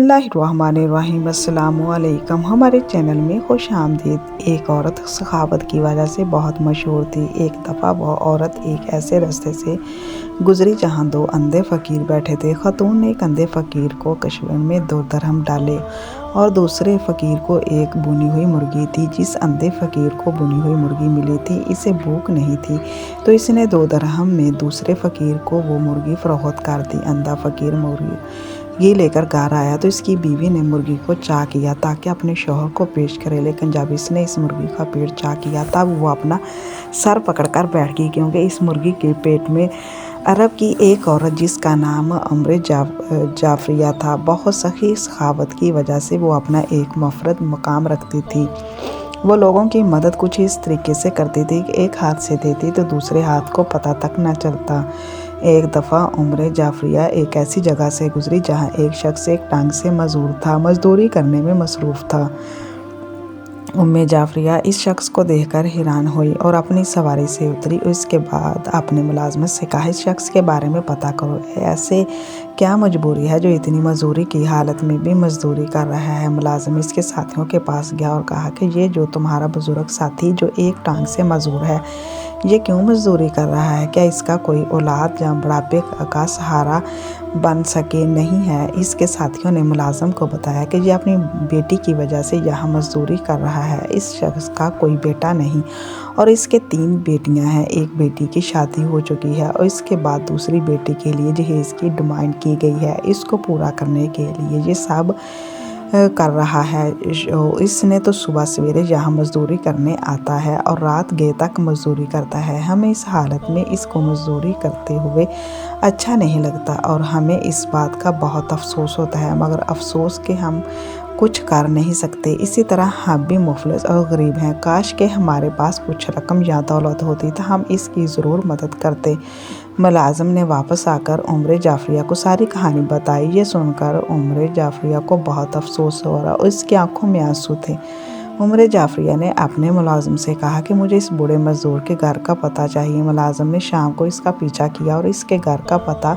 बिस्मिल्लाहिर्रहमानिर्रहीम। अस्सलामुअलैकुम। हमारे चैनल में खुश आमदीद। एक औरत सखावत की वजह से बहुत मशहूर थी। एक दफ़ा वह औरत एक ऐसे रास्ते से गुजरी जहाँ दो अंधे फ़कीर बैठे थे। खातून ने एक अंधे फ़कीर को कशवन में 2 दरहम डाले और दूसरे फ़कीर को एक बुनी हुई मुर्गी दी। जिस अंधे फ़कीर को बुनी हुई मुर्गी मिली थी, इसे भूख नहीं थी, तो इसने 2 दरहम में दूसरे फ़कीर को वो मुर्गी फ़रोख्त कर दी। अंधा फ़कीर मुर्गी ये लेकर घर आया तो इसकी बीवी ने मुर्गी को चा किया ताकि अपने शौहर को पेश करे, लेकिन जब इसने इस मुर्गी का पेट चा किया तब वो अपना सर पकड़कर बैठ गई, क्योंकि इस मुर्गी के पेट में अरब की एक औरत जिसका नाम उम्र जाफरिया था, बहुत सखी सखावत की वजह से वो अपना एक मुफरद मकाम रखती थी। वो लोगों की मदद कुछ इस तरीके से करती थी कि एक हाथ से देती तो दूसरे हाथ को पता तक न चलता। एक दफ़ा उम्र जाफरिया एक ऐसी जगह से गुजरी जहाँ एक शख्स एक टांग से मजदूर था, मजदूरी करने में मसरूफ़ था। उम्मे जाफरिया इस शख्स को देखकर हैरान हुई और अपनी सवारी से उतरी। इसके बाद अपने मुलाजमत से कहा, इस शख्स के बारे में पता करो, ऐसे क्या मजबूरी है जो इतनी मजदूरी की हालत में भी मजदूरी कर रहा है। मुलाजिम इसके साथियों के पास गया और कहा कि ये जो तुम्हारा बुजुर्ग साथी जो एक टांग से मजदूर है, ये क्यों मजदूरी कर रहा है? क्या इसका कोई औलाद या बुढ़ापे का सहारा बन सके नहीं है? इसके साथियों ने मुलाजिम को बताया कि ये अपनी बेटी की वजह से यहाँ मजदूरी कर रहा है। इस शख्स का कोई बेटा नहीं और इसके 3 बेटियां हैं। एक बेटी की शादी हो चुकी है और इसके बाद दूसरी बेटी के लिए जहेज की डिमांड की गई है। इसको पूरा करने के लिए ये सब कर रहा है। इसने तो सुबह सवेरे यहाँ मजदूरी करने आता है और रात गए तक मजदूरी करता है। हमें इस हालत में इसको मजदूरी करते हुए अच्छा नहीं लगता और हमें इस बात का बहुत अफसोस होता है, मगर अफसोस कि हम कुछ कर नहीं सकते। इसी तरह हम भी मुफलिस और गरीब हैं। काश के हमारे पास कुछ रकम या दौलत होती तो हम इसकी ज़रूर मदद करते। मुलाजिम ने वापस आकर उम्र जाफरिया को सारी कहानी बताई। ये सुनकर उम्र जाफरिया को बहुत अफसोस हो रहा और इसकी आंखों में आंसू थे। उम्र जाफरिया ने अपने मुलाजिम से कहा कि मुझे इस बूढ़े मजदूर के घर का पता चाहिए। मुलाजिम ने शाम को इसका पीछा किया और इसके घर का पता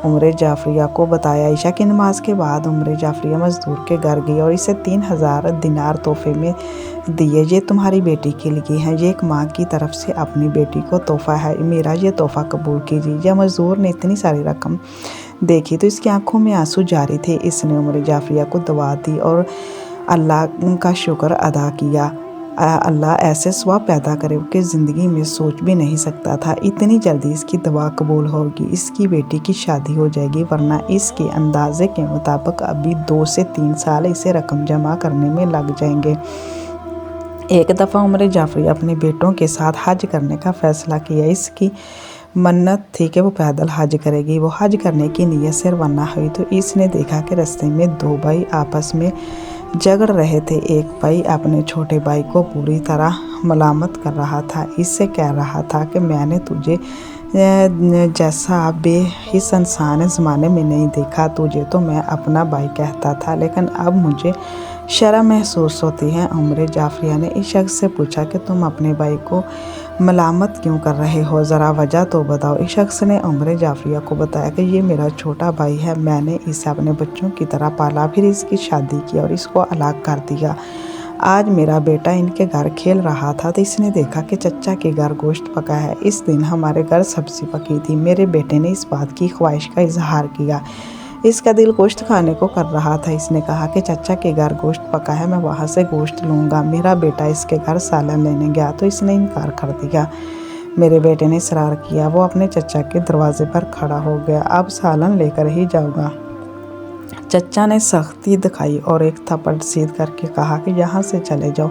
उम्र जाफरिया को बताया। ईशा की नमाज के बाद उम्र जाफरिया मजदूर के घर गई और इसे 3000 दिनार तोहफे में दिए। ये तुम्हारी बेटी के लिए हैं, ये एक माँ की तरफ से अपनी बेटी को तोहफा है, मेरा ये तोहफा कबूल कीजिए। जब मजदूर ने इतनी सारी रकम देखी तो इसकी आंखों में आंसू जारी थे। इसने उम्र जाफरिया को दुआ दी और अल्लाह का शुक्र अदा किया। अल्लाह ऐसे स्वाब पैदा करे कि ज़िंदगी में सोच भी नहीं सकता था इतनी जल्दी इसकी दुआ कबूल होगी, इसकी बेटी की शादी हो जाएगी, वरना इसके अंदाजे के मुताबिक अभी 2 से 3 साल इसे रकम जमा करने में लग जाएंगे। एक दफ़ा उम्र जाफरिया अपने बेटों के साथ हज करने का फ़ैसला किया। इसकी मन्नत थी कि वो पैदल हज करेगी। वो हज करने की नीयत से रवाना हुई तो इसने देखा कि रास्ते में 2 भाई आपस में झगड़ रहे थे। एक भाई अपने छोटे भाई को पूरी तरह मलामत कर रहा था। इससे कह रहा था कि मैंने तुझे जैसा बेहिस इंसान ज़माने में नहीं देखा, तुझे तो मैं अपना भाई कहता था, लेकिन अब मुझे शर्म महसूस होती है। उम्र जाफरिया ने इस शख्स से पूछा कि तुम अपने भाई को मलामत क्यों कर रहे हो, ज़रा वजह तो बताओ। इस शख्स ने उम्र जाफरिया को बताया कि ये मेरा छोटा भाई है, मैंने इसे अपने बच्चों की तरह पाला, फिर इसकी शादी की और इसको अलग कर दिया। आज मेरा बेटा इनके घर खेल रहा था तो इसने देखा कि चचा के घर गोश्त पका है। इस दिन हमारे घर सब्ज़ी पकी थी। मेरे बेटे ने इस बात की ख्वाहिश का इजहार किया। इसका दिल गोश्त खाने को कर रहा था। इसने कहा कि चचा के घर गोश्त पका है, मैं वहाँ से गोश्त लूँगा। मेरा बेटा इसके घर सालन लेने गया तो इसने इनकार कर दिया। मेरे बेटे ने इसरार किया। वो अपने चचा के दरवाजे पर खड़ा हो गया, अब सालन लेकर ही जाऊँगा। चचा ने सख्ती दिखाई और एक थप्पड़ सीध करके कहा कि यहाँ से चले जाओ,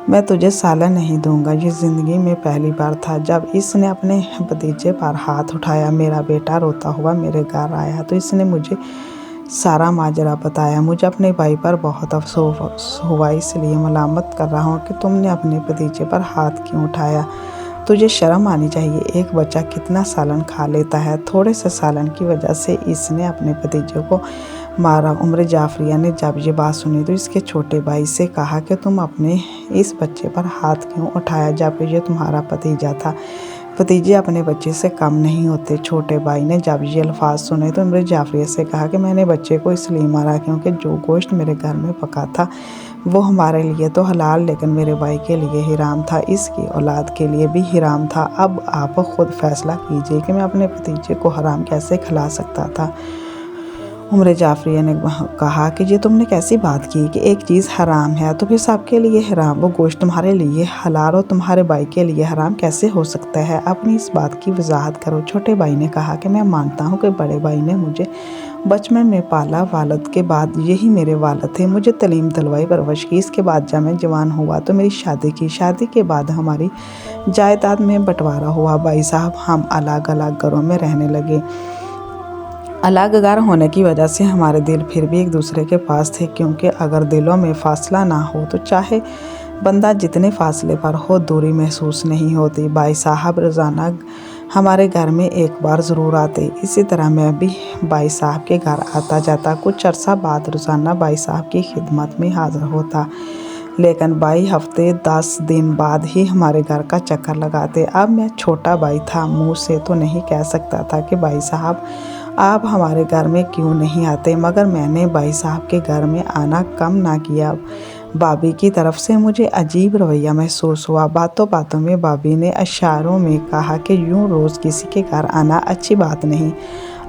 मैं तुझे सालन नहीं दूंगा। ये ज़िंदगी में पहली बार था जब इसने अपने भतीजे पर हाथ उठाया। मेरा बेटा रोता हुआ मेरे घर आया तो इसने मुझे सारा माजरा बताया। मुझे अपने भाई पर बहुत अफसोस हुआ, इसलिए मलामत कर रहा हूँ कि तुमने अपने भतीजे पर हाथ क्यों उठाया। तुझे शर्म आनी चाहिए, एक बच्चा कितना सालन खा लेता है। थोड़े से सालन की वजह से इसने अपने भतीजे को मारा। उम्र जाफरिया ने जब ये बात सुनी तो इसके छोटे भाई से कहा कि तुम अपने इस बच्चे पर हाथ क्यों उठाया जब ये तुम्हारा भतीजा था। भतीजे अपने बच्चे से कम नहीं होते। छोटे भाई ने जब ये अल्फाज सुने तो इमरान जाफरी से कहा कि मैंने बच्चे को इसलिए मारा क्योंकि जो गोश्त मेरे घर में पका था वो हमारे लिए तो हलाल लेकिन मेरे भाई के लिए हराम था, इसकी औलाद के लिए भी हराम था। अब आप खुद फैसला कीजिए कि मैं अपने भतीजे को हराम कैसे खिला सकता था। उमर जाफरी ने कहा कि ये तुमने कैसी बात की कि एक चीज़ हराम है तो फिर सबके लिए हराम, वो गोश्त तुम्हारे लिए हलाल और तुम्हारे भाई के लिए हराम कैसे हो सकता है? अपनी इस बात की वजाहत करो। छोटे भाई ने कहा कि मैं मानता हूँ कि बड़े भाई ने मुझे बचपन में पाला, वालिद के बाद यही मेरे वालिद थे, मुझे तालीम दिलवाई, परवरिश की। इसके बाद जब मैं जवान हुआ तो मेरी शादी की। शादी के बाद हमारी जायदाद में बंटवारा हुआ। भाई साहब हम अलग अलग घरों में रहने लगे। अलग घर होने की वजह से हमारे दिल फिर भी एक दूसरे के पास थे, क्योंकि अगर दिलों में फासला ना हो तो चाहे बंदा जितने फासले पर हो दूरी महसूस नहीं होती। भाई साहब रोज़ाना हमारे घर में एक बार ज़रूर आते। इसी तरह मैं भी भाई साहब के घर आता जाता। कुछ अरसा बाद रोज़ाना भाई साहब की खिदमत में हाज़िर होता, लेकिन भाई हफ्ते 10 दिन बाद ही हमारे घर का चक्कर लगाते। अब मैं छोटा भाई था, मुँह से तो नहीं कह सकता था कि भाई साहब आप हमारे घर में क्यों नहीं आते, मगर मैंने भाई साहब के घर में आना कम ना किया। भाभी की तरफ से मुझे अजीब रवैया महसूस हुआ। बातों बातों में भाभी ने इशारों में कहा कि यूं रोज़ किसी के घर आना अच्छी बात नहीं,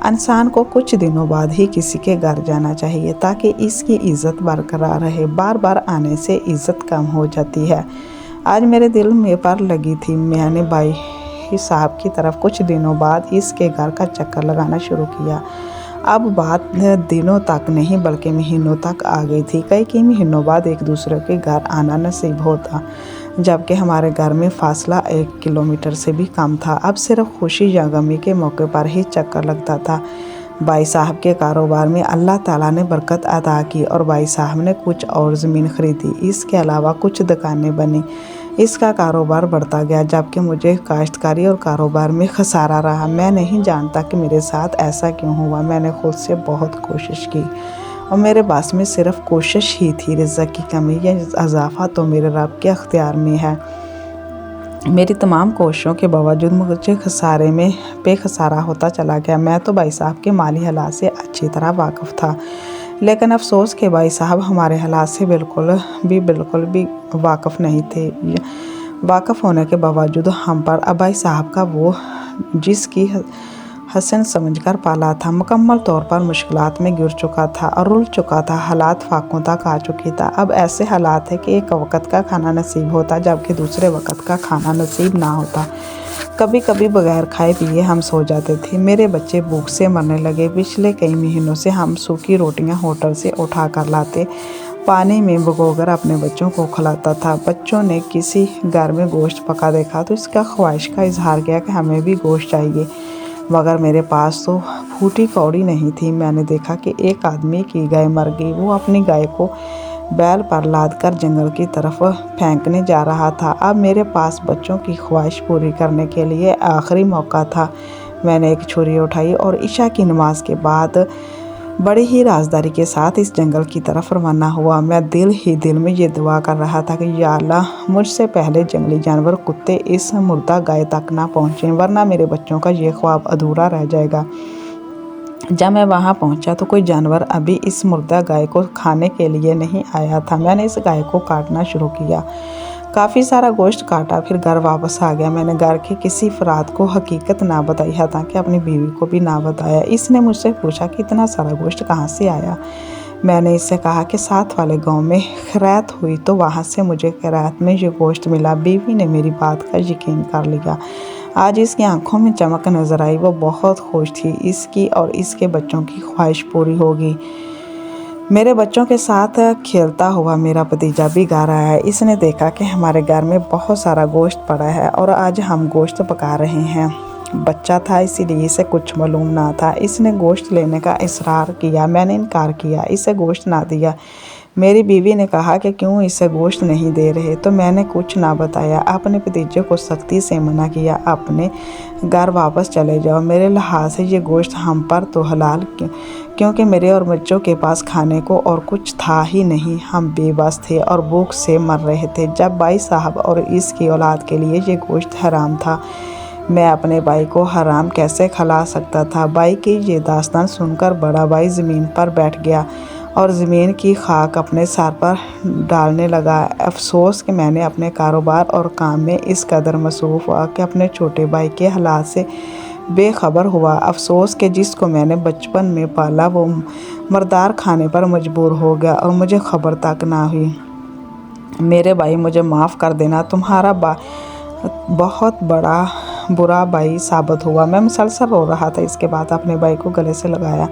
इंसान को कुछ दिनों बाद ही किसी के घर जाना चाहिए ताकि इसकी इज़्ज़त बरकरार रहे। बार बार आने से इज़्ज़त कम हो जाती है। आज मेरे दिल में पर लगी थी। मैंने भाई साहब की तरफ कुछ दिनों बाद इसके घर का चक्कर लगाना शुरू किया। अब बात दिनों तक नहीं बल्कि महीनों तक आ गई थी। कई महीनों बाद एक दूसरे के घर आना नसीब होता, जबकि हमारे घर में फासला 1 किलोमीटर से भी कम था। अब सिर्फ खुशी या गमी के मौके पर ही चक्कर लगता था। भाई साहब के कारोबार में अल्लाह ताला ने बरकत अता की और भाई साहब ने कुछ और ज़मीन ख़रीदी। इसके अलावा कुछ दुकानें बनी। इसका कारोबार बढ़ता गया, जबकि मुझे काश्तकारी और कारोबार में खसारा रहा। मैं नहीं जानता कि मेरे साथ ऐसा क्यों हुआ। मैंने खुद से बहुत कोशिश की और मेरे पास में सिर्फ कोशिश ही थी। रिज़्क़ की कमी या इजाफा तो मेरे रब के अख्तियार में है। मेरी तमाम कोशिशों के बावजूद मुझे खसारे में खसारा होता चला गया। मैं तो भाई साहब के माली हालात से अच्छी तरह वाकिफ़ था, लेकिन अफसोस के भाई साहब हमारे हालात से बिल्कुल भी वाकिफ़ नहीं थे। वाकिफ़ होने के बावजूद हम पर अब भाई साहब का वो जिसकी हसन समझकर पाला था मुकम्मल तौर पर मुश्किलात में गिर चुका था और रुल चुका था। हालात फाकों तक आ चुकी था। अब ऐसे हालात है कि एक वक्त का खाना नसीब होता जबकि दूसरे वक्त का खाना नसीब ना होता। कभी कभी बगैर खाए पिए हम सो जाते थे। मेरे बच्चे भूख से मरने लगे। पिछले कई महीनों से हम सूखी रोटियां होटल से उठा कर लाते, पानी में भिगोकर अपने बच्चों को खिलाता था। बच्चों ने किसी घर में गोश्त पका देखा तो इसका ख्वाहिश का इजहार किया कि हमें भी गोश्त चाहिए, मगर मेरे पास तो फूटी कौड़ी नहीं थी। मैंने देखा कि एक आदमी की गाय मर गई। वो अपनी गाय को बैल पर लाद कर जंगल की तरफ फेंकने जा रहा था। अब मेरे पास बच्चों की ख्वाहिश पूरी करने के लिए आखिरी मौका था। मैंने एक छुरी उठाई और इशा की नमाज के बाद बड़ी ही राजदारी के साथ इस जंगल की तरफ रवाना हुआ। मैं दिल ही दिल में ये दुआ कर रहा था कि या अल्लाह मुझसे पहले जंगली जानवर कुत्ते इस मुर्दा गाय तक ना पहुँचें, वरना मेरे बच्चों का ये ख्वाब अधूरा रह जाएगा। जब मैं वहाँ पहुँचा तो कोई जानवर अभी इस मुर्दा गाय को खाने के लिए नहीं आया था। मैंने इस गाय को काटना शुरू किया। काफ़ी सारा गोश्त काटा, फिर घर वापस आ गया। मैंने घर के किसी अफराद को हकीकत ना बताई, हालांकि अपनी बीवी को भी ना बताया। इसने मुझसे पूछा कि इतना सारा गोश्त कहाँ से आया। मैंने इससे कहा कि साथ वाले गांव में खैरात हुई तो वहाँ से मुझे खैरात में ये गोश्त मिला। बीवी ने मेरी बात का यकीन कर लिया। आज इसकी आंखों में चमक नजर आई। वो बहुत खुश थी। इसकी और इसके बच्चों की ख्वाहिश पूरी होगी। मेरे बच्चों के साथ खेलता हुआ मेरा भतीजा भी गा रहा है। इसने देखा कि हमारे घर में बहुत सारा गोश्त पड़ा है और आज हम गोश्त पका रहे हैं। बच्चा था इसीलिए इसे कुछ मालूम ना था। इसने गोश्त लेने का इसरार किया। मैंने इनकार किया, इसे गोश्त ना दिया। मेरी बीवी ने कहा कि क्यों इसे गोश्त नहीं दे रहे, तो मैंने कुछ ना बताया। अपने भतीजे को सख्ती से मना किया, अपने घर वापस चले जाओ। मेरे लिहाज से ये गोश्त हम पर तो हलाल, क्योंकि मेरे और बच्चों के पास खाने को और कुछ था ही नहीं। हम बेबस थे और भूख से मर रहे थे। जब भाई साहब और इसकी औलाद के लिए ये गोश्त हराम था, मैं अपने भाई को हराम कैसे खिला सकता था। भाई की ये दास्तान सुनकर बड़ा भाई ज़मीन पर बैठ गया और ज़मीन की खाक अपने सर पर डालने लगा। अफसोस कि मैंने अपने कारोबार और काम में इस कदर मसरूफ़ हुआ कि अपने छोटे भाई के हालात से बेखबर हुआ। अफसोस कि जिसको मैंने बचपन में पाला वो मर्दार खाने पर मजबूर हो गया और मुझे खबर तक ना हुई। मेरे भाई, मुझे माफ़ कर देना, तुम्हारा बहुत बड़ा बुरा भाई साबित हुआ। मैं मुसलसल रो रहा था। इसके बाद अपने भाई को गले से लगाया।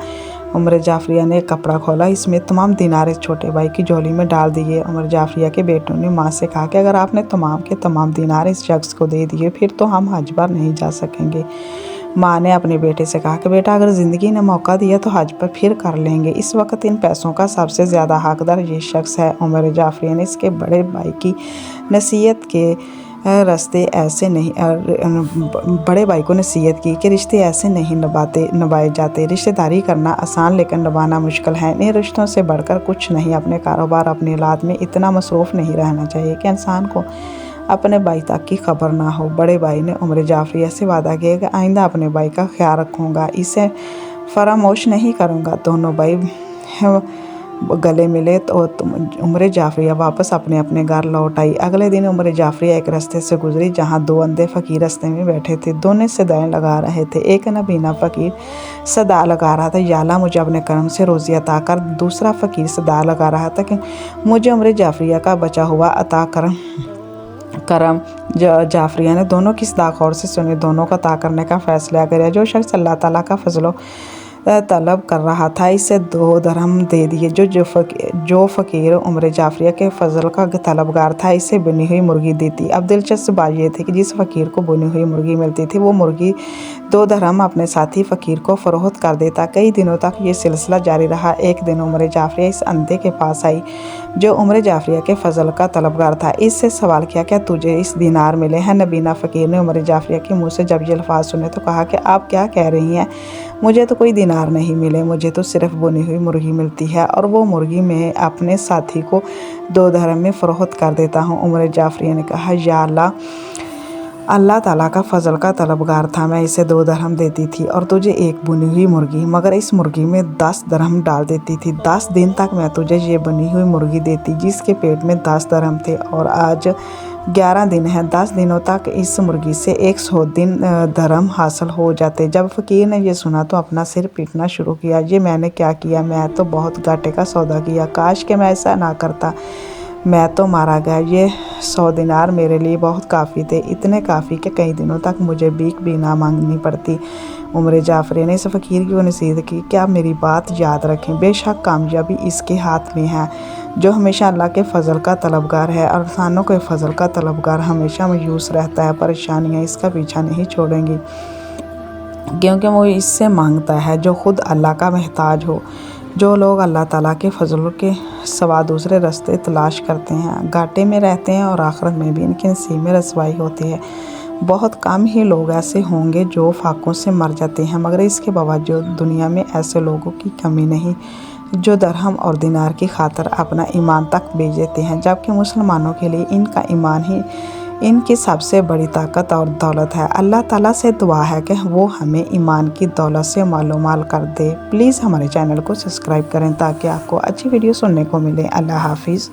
उमर जाफरिया ने एक कपड़ा खोला, इसमें तमाम दिनार इस छोटे भाई की झोली में डाल दिए। उमर जाफरिया के बेटों ने माँ से कहा कि अगर आपने तमाम के तमाम दिनार इस शख्स को दे दिए फिर तो हम हज पर नहीं जा सकेंगे। माँ ने अपने बेटे से कहा कि बेटा, अगर ज़िंदगी ने मौका दिया तो हज पर फिर कर लेंगे। इस वक्त इन पैसों का सबसे ज़्यादा हकदार ये शख्स है। उमर जाफरिया ने इसके बड़े भाई की नसीहत के रास्ते ऐसे नहीं बड़े भाई को नसीहत की कि रिश्ते ऐसे नहीं निभाए जाते। रिश्तेदारी करना आसान लेकिन निभाना मुश्किल है। इन रिश्तों से बढ़कर कुछ नहीं। अपने कारोबार, अपनी औलाद में इतना मसरूफ़ नहीं रहना चाहिए कि इंसान को अपने भाई तक की खबर ना हो। बड़े भाई ने उमर जाफरिया से वादा किया कि आइंदा अपने भाई का ख्याल रखूँगा, इसे फरामोश नहीं करूँगा। दोनों भाई गले मिले तो उमर जाफरिया वापस अपने अपने घर लौट आई। अगले दिन उमर जाफरिया एक रास्ते से गुजरी जहाँ दो अंधे फ़कीर रास्ते में बैठे थे। दोनों सदाएँ लगा रहे थे। एक नबीना फ़कीर सदा लगा रहा था, या अल्लाह मुझे अपने करम से रोज़ी अता कर। दूसरा फ़कीर सदा लगा रहा था कि मुझे उमर जाफरिया का बचा हुआ अता करम। जाफरिया ने दोनों की सदा गौर से सुनी, दोनों का अता करने का फ़ैसला किया। जो शख्स अल्लाह ताला का फजलो तलब कर रहा था इसे 2 दरहम दे दिए। जो फ़कीर उमर जाफरिया के फजल का तलबगार था इसे बुनी हुई मुर्गी दी थी। अब दिलचस्प बात यह थी कि जिस फ़कीर को बुनी हुई मुर्गी मिलती थी वो मुर्गी 2 दरहम अपने साथी फ़कीर को फ़रोख्त कर देता। कई दिनों तक ये सिलसिला जारी रहा। एक दिन उमर जाफरिया इस अंधे के पास आई जो उमर जाफरिया के फजल का तलबगार था। इससे सवाल किया, क्या तुझे इस दिनार मिले हैं? नबीना फ़कीर ने उमर जाफरिया के मुँह से जब ये अल्फाज सुने तो कहा कि आप क्या कह रही हैं? मुझे तो कोई दिनार नहीं मिले, मुझे तो सिर्फ बुनी हुई मुर्गी मिलती है और वो मुर्गी मैं अपने साथी को 2 दरहम में फ़रोख्त कर देता हूँ। उमर जाफरिया ने कहा, या अल्लाह ताला का फजल का तलबगार था, मैं इसे 2 दरहम देती थी और तुझे एक बुनी हुई मुर्गी, मगर इस मुर्गी में 10 दरहम डाल देती थी। 10 दिन तक मैं तुझे ये बुनी हुई मुर्गी देती जिसके पेट में 10 दरहम थे और आज 11 दिन है। 10 दिनों तक इस मुर्गी से 100 दरहम हासिल हो जाते। जब फ़कीर ने यह सुना तो अपना सिर पीटना शुरू किया। ये मैंने क्या किया? मैं तो बहुत घाटे का सौदा किया। काश कि मैं ऐसा ना करता, मैं तो मारा गया। ये 100 दिनार मेरे लिए बहुत काफ़ी थे, इतने काफ़ी कि कई दिनों तक मुझे भीख भी ना मांगनी पड़ती। उमर जाफरिया ने इस फ़कीर की नसीहत की कि आप मेरी बात याद रखें, बेशक कामयाबी इसके हाथ में है जो हमेशा अल्लाह के फ़ज़ल का तलबगार है और इंसानों के फ़ज़ल का तलबगार हमेशा मायूस रहता है। परेशानियाँ इसका पीछा नहीं छोड़ेंगी क्योंकि वो इससे मांगता है जो ख़ुद अल्लाह का महताज हो। जो लोग अल्लाह ताला के फजल के सिवा दूसरे रास्ते तलाश करते हैं घाटे में रहते हैं और आखिरत में भी इनके नसीब में रसवाई होती है। बहुत कम ही लोग ऐसे होंगे जो फाकों से मर जाते हैं, मगर इसके बावजूद दुनिया में ऐसे लोगों की कमी नहीं जो दरहम और दिनार की खातर अपना ईमान तक बेच देते हैं, जबकि मुसलमानों के लिए इनका ईमान ही इनकी सबसे बड़ी ताकत और दौलत है। अल्लाह ताला से दुआ है कि वो हमें ईमान की दौलत से मालोमाल कर दे। प्लीज़ हमारे चैनल को सब्सक्राइब करें ताकि आपको अच्छी वीडियो सुनने को मिले। अल्लाह हाफिज़।